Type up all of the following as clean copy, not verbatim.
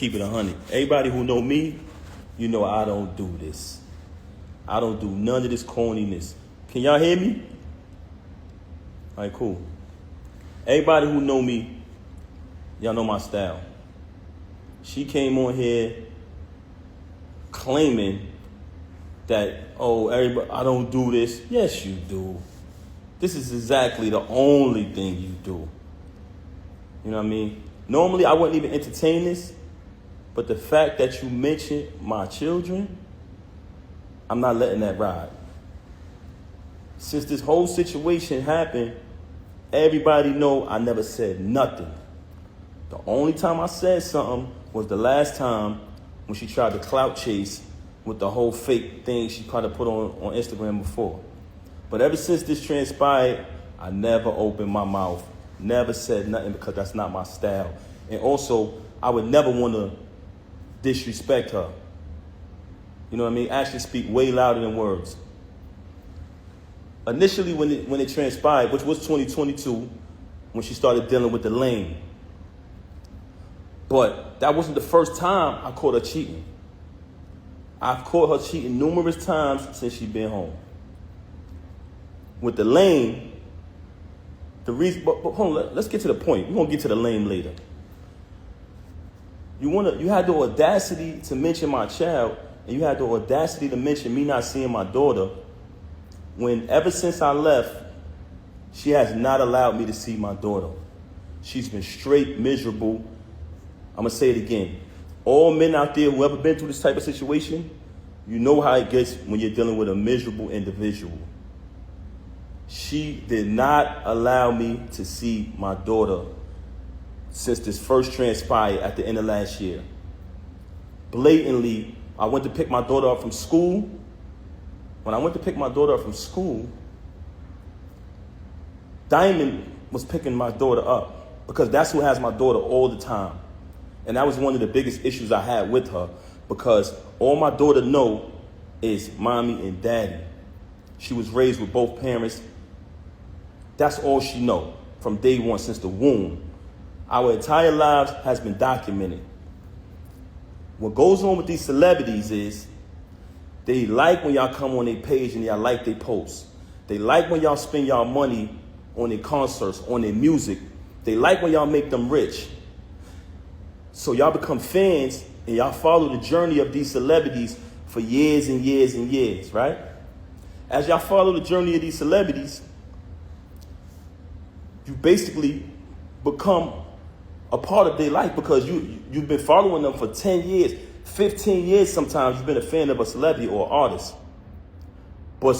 Keep it 100. Everybody who know me, you know I don't do this. I don't do none of this corniness. Can y'all hear me? All right, cool. Everybody who know me, y'all know my style. She came on here claiming that, oh, everybody, I don't do this. Yes, you do. This is exactly the only thing you do. You know what I mean? Normally, I wouldn't even entertain this, but the fact that you mentioned my children, I'm not letting that ride. Since this whole situation happened, everybody know I never said nothing. The only time I said something was the last time when she tried to clout chase with the whole fake thing she tried to put on Instagram before. But ever since this transpired, I never opened my mouth, never said nothing because that's not my style. And also, I would never want to disrespect her. You know what I mean? Actions speak way louder than words. Initially, when it transpired, which was 2022, when she started dealing with the lane. But that wasn't the first time I caught her cheating. I've caught her cheating numerous times since she's been home. With the lane, the reason, but hold on, let's get to the point. We're gonna get to the lane later. You had the audacity to mention my child, and you had the audacity to mention me not seeing my daughter, when ever since I left, she has not allowed me to see my daughter. She's been straight miserable. I'm gonna say it again. All men out there who ever been through this type of situation, you know how it gets when you're dealing with a miserable individual. She did not allow me to see my daughter since this first transpired at the end of last year. Blatantly, I went to pick my daughter up from school. When I went to pick my daughter up from school, Diamond was picking my daughter up because that's who has my daughter all the time. And that was one of the biggest issues I had with her, because all my daughter know is mommy and daddy. She was raised with both parents. That's all she know from day one, since the womb. Our entire lives has been documented. What goes on with these celebrities is they like when y'all come on their page and y'all like their posts. They like when y'all spend y'all money on their concerts, on their music. They like when y'all make them rich. So y'all become fans and y'all follow the journey of these celebrities for years and years and years, right? As y'all follow the journey of these celebrities, you basically become a part of their life, because you've been following them for 10 years, 15 years sometimes. You've been a fan of a celebrity or artist. But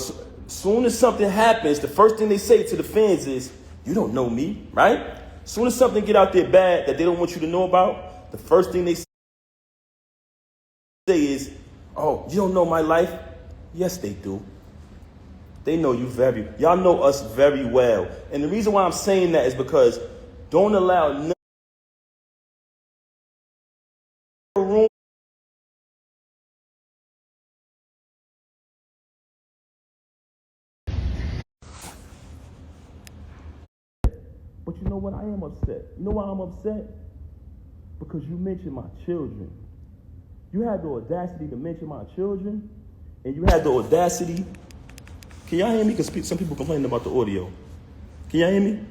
soon as something happens, the first thing they say to the fans is, you don't know me, right? Soon as something get out there bad that they don't want you to know about, the first thing they say is, oh, you don't know my life? Yes, they do. They know you y'all know us very well. And the reason why I'm saying that is because don't allow no room. But you know what? I am upset. You know why I'm upset? Because you mentioned my children. You had the audacity to mention my children, and you had the audacity. Can y'all hear me? Because some people complaining about the audio. Can y'all hear me?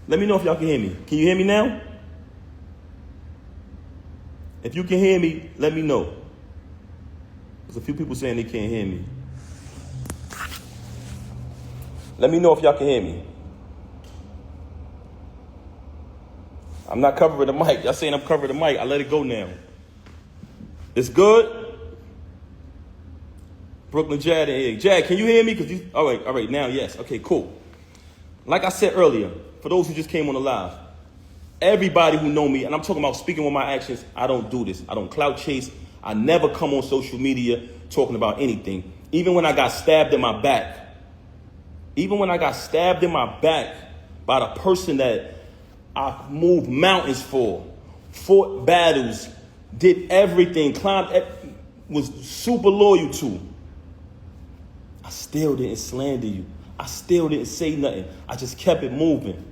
Let me know if y'all can hear me. Can you hear me now? If you can hear me, let me know. There's a few people saying they can't hear me. Let me know if y'all can hear me. I'm not covering the mic. Y'all saying I'm covering the mic. I let it go now. It's good? Brooklyn Jad and Egg. Jad, can you hear me? All right, now, yes. Okay, cool. Like I said earlier, for those who just came on the live, everybody who know me, and I'm talking about speaking with my actions, I don't do this. I don't clout chase. I never come on social media talking about anything. Even when I got stabbed in my back. By the person that I moved mountains for, fought battles, did everything, was super loyal to, I still didn't slander you. I still didn't say nothing. I just kept it moving.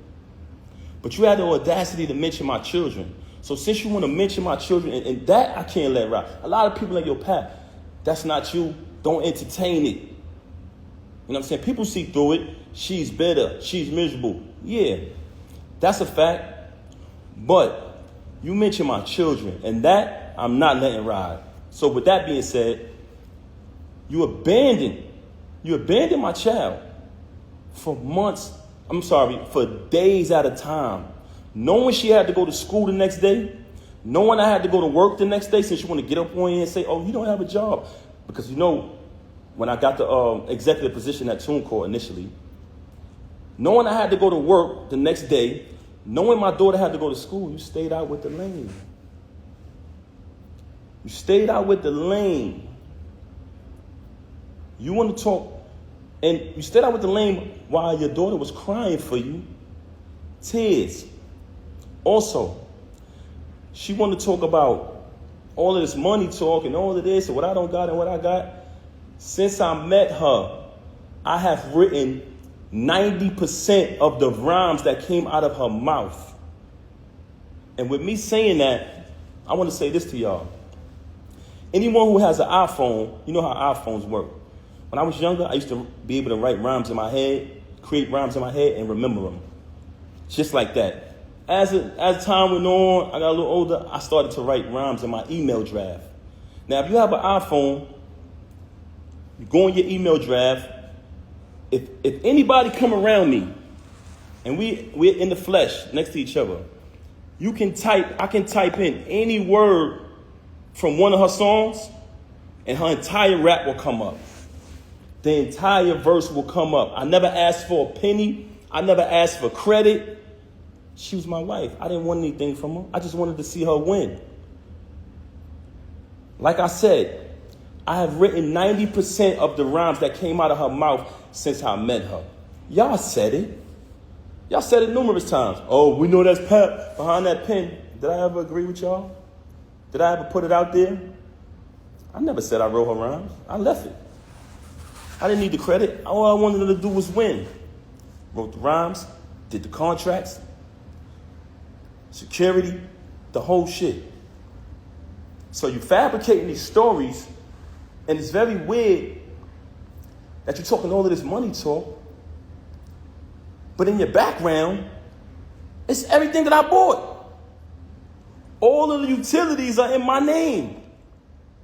But you had the audacity to mention my children. So since you want to mention my children, and that I can't let ride. A lot of people like, yo, Pat, that's not you. Don't entertain it. You know what I'm saying? People see through it. She's bitter. She's miserable. Yeah, that's a fact. But you mention my children, and that I'm not letting ride. So with that being said, you abandoned my child for months. For days at a time. Knowing she had to go to school the next day, knowing I had to go to work the next day, since you want to get up on you and say, oh, you don't have a job. Because when I got the executive position at TuneCore initially, knowing I had to go to work the next day, knowing my daughter had to go to school, you stayed out with the lane. You stayed out with the lane. You want to talk, and you stayed out with the lane while your daughter was crying for you. Tears. Also, she wanted to talk about all of this money talk and all of this and what I don't got and what I got. Since I met her, I have written 90% of the rhymes that came out of her mouth. And with me saying that, I want to say this to y'all. Anyone who has an iPhone, you know how iPhones work. When I was younger, I used to be able to write rhymes in my head, create rhymes in my head, and remember them. Just like that. As time went on, I got a little older, I started to write rhymes in my email draft. Now, if you have an iPhone, you go in your email draft. If anybody come around me, and we're in the flesh next to each other, I can type in any word from one of her songs, and her entire rap will come up. The entire verse will come up. I never asked for a penny. I never asked for credit. She was my wife. I didn't want anything from her. I just wanted to see her win. Like I said, I have written 90% of the rhymes that came out of her mouth since I met her. Y'all said it. Y'all said it numerous times. Oh, we know that's Pat behind that pen. Did I ever agree with y'all? Did I ever put it out there? I never said I wrote her rhymes. I left it. I didn't need the credit. All I wanted her to do was win. Wrote the rhymes, did the contracts, security, the whole shit. So you fabricating these stories, and it's very weird that you're talking all of this money talk, but in your background, it's everything that I bought. All of the utilities are in my name.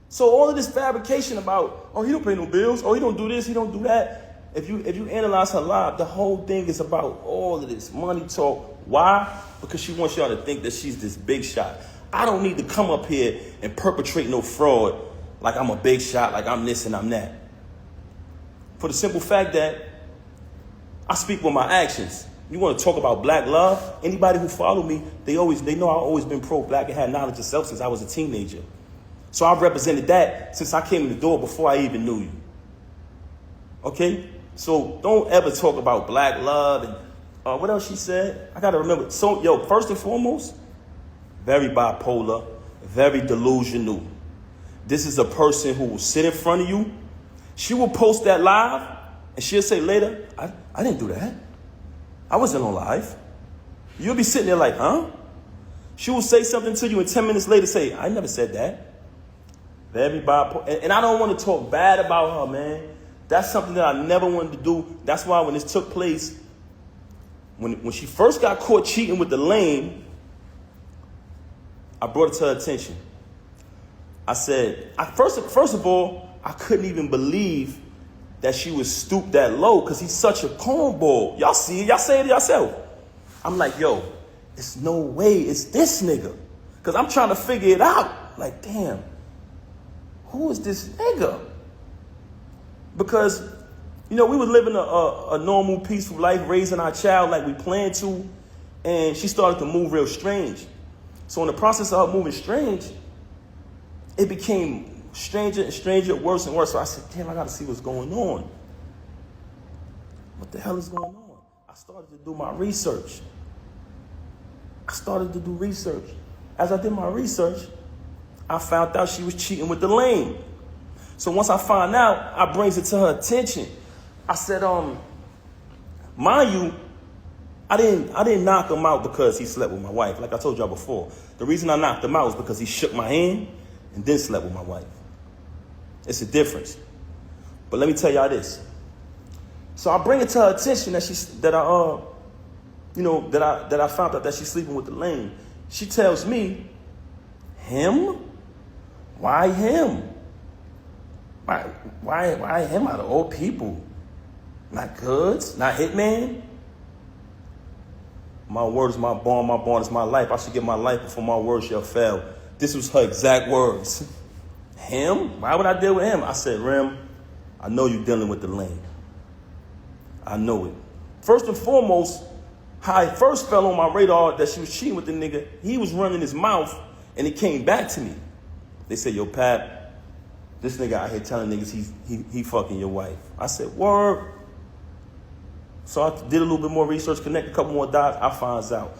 So all of this fabrication about, oh, he don't pay no bills, oh, he don't do this, he don't do that. If you analyze her life, the whole thing is about all of this money talk. Why? Because she wants y'all to think that she's this big shot. I don't need to come up here and perpetrate no fraud like I'm a big shot, like I'm this and I'm that. For the simple fact that I speak with my actions. You want to talk about black love? Anybody who follow me, they know I've always been pro-black and had knowledge of self since I was a teenager. So I've represented that since I came in the door before I even knew you. Okay? So don't ever talk about black love and what else she said? I got to remember. So, first and foremost, very bipolar, very delusional. This is a person who will sit in front of you. She will post that live, and she'll say later, I didn't do that. I wasn't on live. You'll be sitting there like, huh? She will say something to you, and 10 minutes later say, I never said that. Very bipolar. And I don't want to talk bad about her, man. That's something that I never wanted to do. That's why when this took place, when she first got caught cheating with the lame, I brought it to her attention. I said, first of all, I couldn't even believe that she was stooped that low because he's such a cornball. Y'all see it. Y'all say it yourself. I'm like, yo, it's no way it's this nigga. Because I'm trying to figure it out. Like, damn, who is this nigga? Because, we were living a normal, peaceful life, raising our child like we planned to, and she started to move real strange. So in the process of her moving strange, it became stranger and stranger, worse and worse. So I said, damn, I got to see what's going on. What the hell is going on? I started to do my research. As I did my research, I found out she was cheating with the lame. So once I find out, I brings it to her attention. I said, mind you, I didn't knock him out because he slept with my wife. Like I told y'all before, the reason I knocked him out was because he shook my hand and then slept with my wife. It's a difference. But let me tell y'all this. So I bring it to her attention that I found out that she's sleeping with the lame. She tells me, him? Why him? Why him out of all people? Not Goods? Not Hitman? My word is my bond is my life. I should give my life before my word shall fail. This was her exact words. Him? Why would I deal with him? I said, Rem, I know you're dealing with the lame. I know it. First and foremost, how I first fell on my radar that she was cheating with the nigga, he was running his mouth and it came back to me. They said, yo, Pap, this nigga out here telling niggas he fucking your wife. I said, word. So I did a little bit more research, connect a couple more dots. I finds out.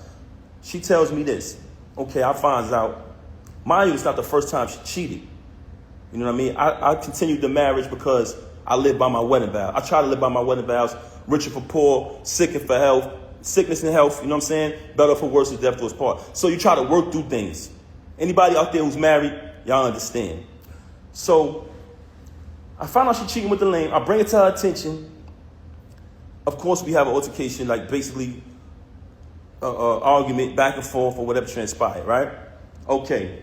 She tells me this. Okay, I finds out. Mind you, it's not the first time she cheated. You know what I mean? I continued the marriage because I live by my wedding vow. I try to live by my wedding vows. Richer for poor, sick and for health, sickness and health. You know what I'm saying? Better for worse, is death to us part. So you try to work through things. Anybody out there who's married, y'all understand. So I found out she cheating with the lame. I bring it to her attention. Of course, we have an altercation, like basically argument back and forth or whatever transpired, right? Okay.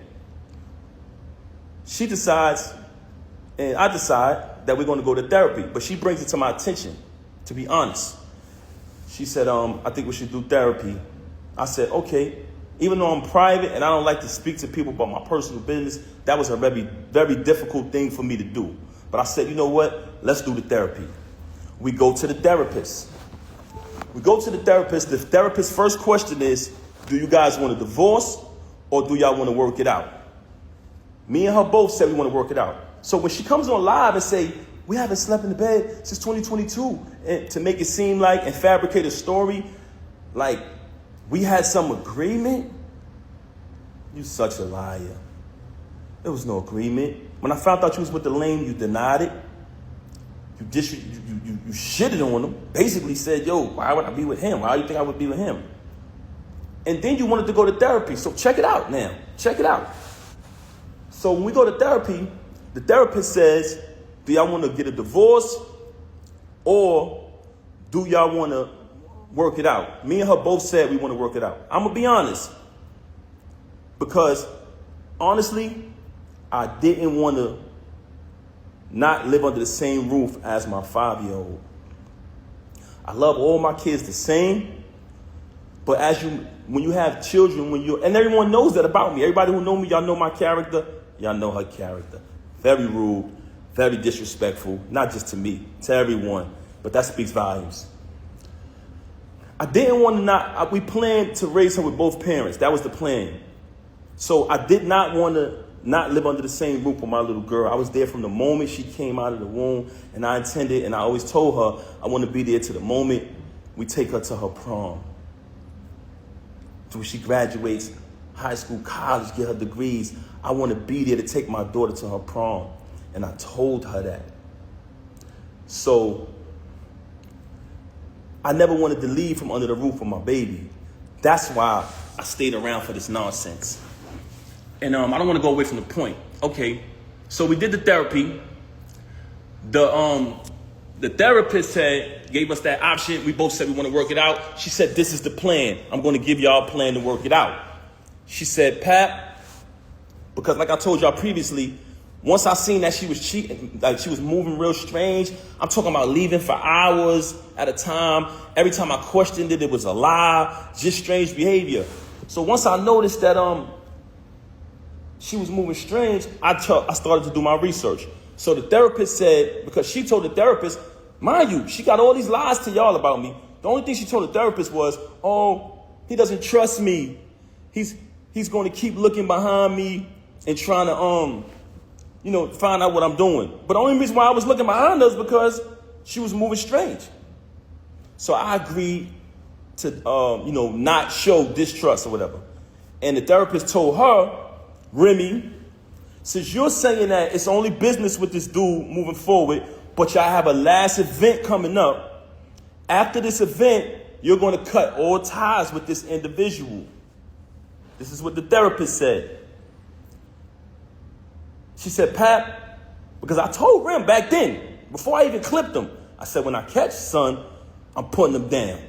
She decides, and I decide that we're going to go to therapy. But she brings it to my attention, to be honest. She said, I think we should do therapy. I said, okay. Even though I'm private and I don't like to speak to people about my personal business, that was a very, very difficult thing for me to do. But I said, you know what? Let's do the therapy. We go to the therapist. The therapist's first question is, do you guys want a divorce or do y'all want to work it out? Me and her both said we want to work it out. So when she comes on live and say, we haven't slept in the bed since 2022, and to make it seem like and fabricate a story like we had some agreement, you such a liar. There was no agreement. When I found out you was with the lame, you denied it. You shitted on him. Basically said, yo, why would I be with him? Why do you think I would be with him? And then you wanted to go to therapy. So check it out now. Check it out. So when we go to therapy, the therapist says, do y'all want to get a divorce or do y'all want to work it out? Me and her both said we want to work it out. I'm going to be honest. Because honestly, I didn't want to not live under the same roof as my 5-year-old. I love all my kids the same, but when you have children, and everyone knows that about me. Everybody who know me, y'all know my character. Y'all know her character. Very rude, very disrespectful, not just to me, to everyone. But that speaks volumes. I didn't want to we planned to raise her with both parents. That was the plan. So I did not want to not live under the same roof with my little girl. I was there from the moment she came out of the womb, and I intended, and I always told her, I want to be there to the moment we take her to her prom. Till she graduates high school, college, get her degrees. I want to be there to take my daughter to her prom. And I told her that. So I never wanted to leave from under the roof with my baby. That's why I stayed around for this nonsense. And I don't want to go away from the point. Okay, so we did the therapy. The therapist gave us that option. We both said we want to work it out. She said, this is the plan. I'm going to give y'all a plan to work it out. She said, Pap, because like I told y'all previously, once I seen that she was cheating, like she was moving real strange, I'm talking about leaving for hours at a time. Every time I questioned it, it was a lie, just strange behavior. So once I noticed that she was moving strange, I started to do my research. So the therapist said, because she told the therapist, mind you, she got all these lies to y'all about me. The only thing she told the therapist was, oh, he doesn't trust me. He's going to keep looking behind me and trying to, find out what I'm doing. But the only reason why I was looking behind her is because she was moving strange. So I agreed to, not show distrust or whatever. And the therapist told her, Remy, since you're saying that it's only business with this dude moving forward, but y'all have a last event coming up, after this event, you're going to cut all ties with this individual. This is what the therapist said. She said, Pap, because I told Rem back then, before I even clipped him, I said, when I catch son, I'm putting him down.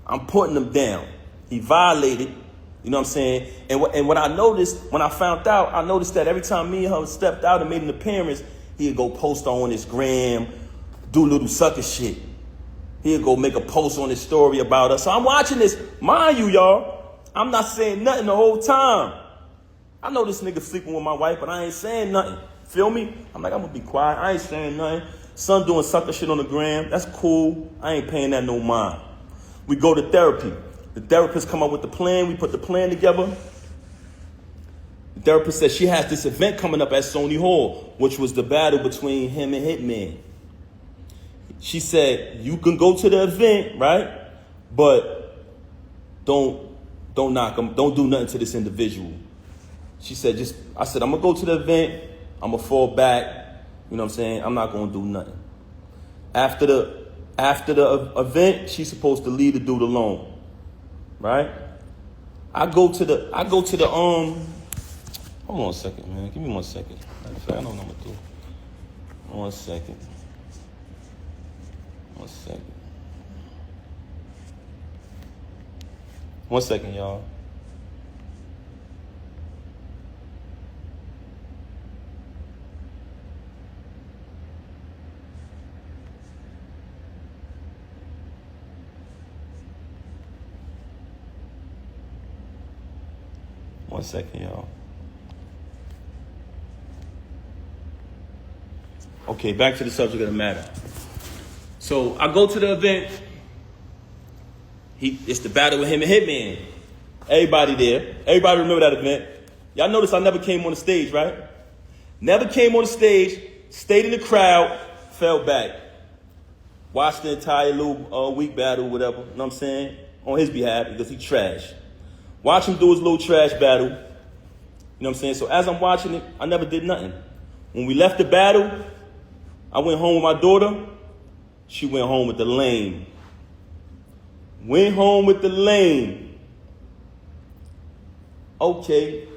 I'm putting him down. He violated, you know what I'm saying? And what I noticed, when I found out, I noticed that every time me and her stepped out and made an appearance, he'd go post on his gram, do little sucker shit. He'd go make a post on his story about us. So I'm watching this. Mind you, y'all, I'm not saying nothing the whole time. I know this nigga sleeping with my wife, but I ain't saying nothing. Feel me? I'm like, I'm gonna be quiet. I ain't saying nothing. Son doing sucker shit on the gram. That's cool. I ain't paying that no mind. We go to therapy. The therapist come up with the plan. We put the plan together. The therapist said she has this event coming up at Sony Hall, which was the battle between him and Hitman. She said, you can go to the event, right? But don't knock him. Don't do nothing to this individual. She said, I said, I'm going to go to the event. I'm going to fall back. You know what I'm saying? I'm not going to do nothing. After the event, she's supposed to leave the dude alone. Right? I go to the hold on a second, man. Give me 1 second. I know what I'm going to do. 1 second. 1 second. 1 second, y'all. One second, y'all. Okay, back to the subject of the matter. So I go to the event. It's the battle with him and Hitman. Everybody there. Everybody remember that event. Y'all notice I never came on the stage, right? Never came on the stage, stayed in the crowd, fell back. Watched the entire little week battle, whatever, you know what I'm saying? On his behalf, because he trash. Watch him do his little trash battle. You know what I'm saying? So as I'm watching it, I never did nothing. When we left the battle, I went home with my daughter. She went home with the lame. Went home with the lame. Okay.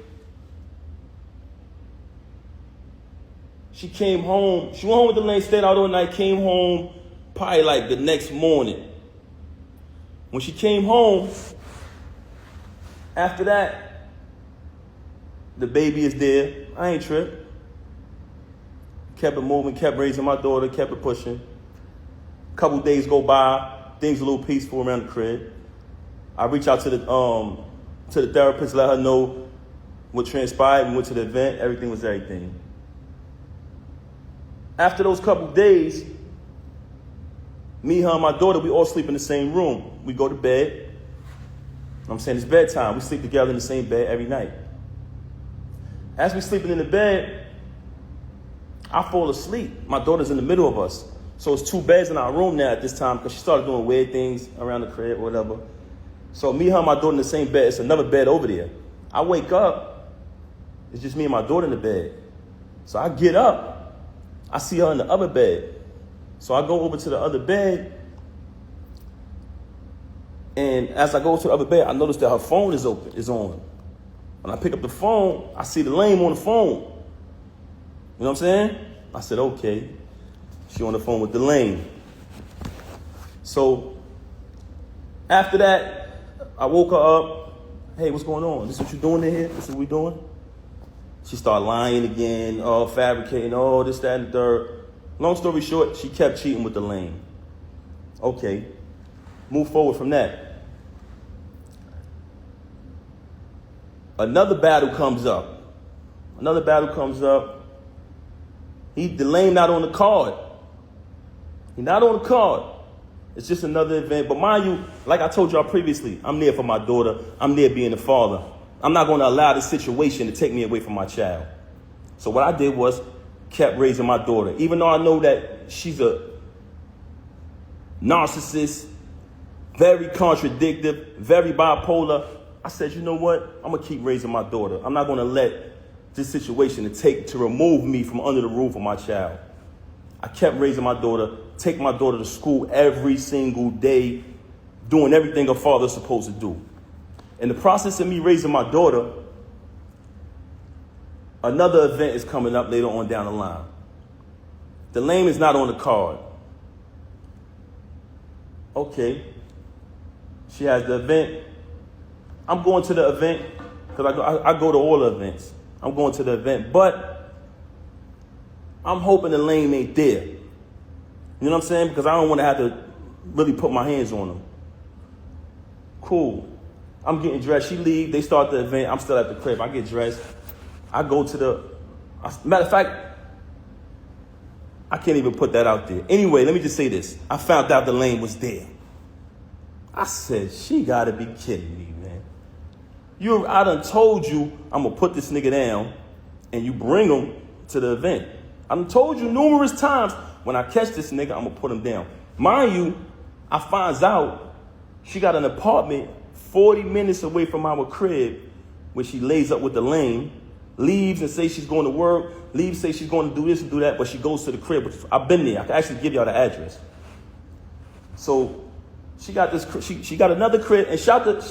She came home. She went home with the lane, stayed out all night, came home probably like the next morning. When she came home, after that, the baby is there. I ain't tripped. Kept it moving, kept raising my daughter, kept it pushing. A couple days go by, things a little peaceful around the crib. I reach out to the therapist, let her know what transpired, and went to the event. Everything was everything. After those couple days, me, her, and my daughter, we all sleep in the same room. We go to bed. I'm saying it's bedtime. We sleep together in the same bed every night. As we sleeping in the bed, I fall asleep. My daughter's in the middle of us. So it's two beds in our room now at this time because she started doing weird things around the crib or whatever. So me, her, and my daughter in the same bed. It's another bed over there. I wake up. It's just me and my daughter in the bed. So I get up. I see her in the other bed. So I go over to the other bed. And as I go to the other bed, I notice that her phone is on. When I pick up the phone, I see the lame on the phone. You know what I'm saying? I said, okay. She on the phone with the lame. So after that, I woke her up. Hey, what's going on? This what you doing in here? This is what we doing? She started lying again, fabricating, this, that, and the third. Long story short, she kept cheating with the lame. Okay. Move forward from that. Another battle comes up. The lame not on the card. He not on the card. It's just another event. But mind you, like I told y'all previously, I'm there for my daughter. I'm there being a father. I'm not going to allow this situation to take me away from my child. So what I did was kept raising my daughter. Even though I know that she's a narcissist, very contradictive, very bipolar, I said, you know what? I'm going to keep raising my daughter. I'm not going to let this situation to remove me from under the roof of my child. I kept raising my daughter, take my daughter to school every single day, doing everything a father's supposed to do. In the process of me raising my daughter, another event is coming up later on down the line. The lame is not on the card. Okay. She has the event. I'm going to the event because I go to all the events. I'm going to the event, but I'm hoping the lame ain't there. You know what I'm saying? Because I don't want to have to really put my hands on them. Cool. I'm getting dressed. She leave. They start the event. I'm still at the crib. I get dressed. I go to the... Matter of fact, I can't even put that out there. Anyway, let me just say this. I found out the lane was there. I said, she got to be kidding me, man. I done told you I'm going to put this nigga down and you bring him to the event. I done told you numerous times, when I catch this nigga, I'm going to put him down. Mind you, I finds out she got an apartment 40 minutes away from our crib where she lays up with the lame, leaves and says she's going to work, leaves, say she's going to do this and do that, but she goes to the crib. Which I've been there. I can actually give y'all the address. So she got this. She got another crib, and shout the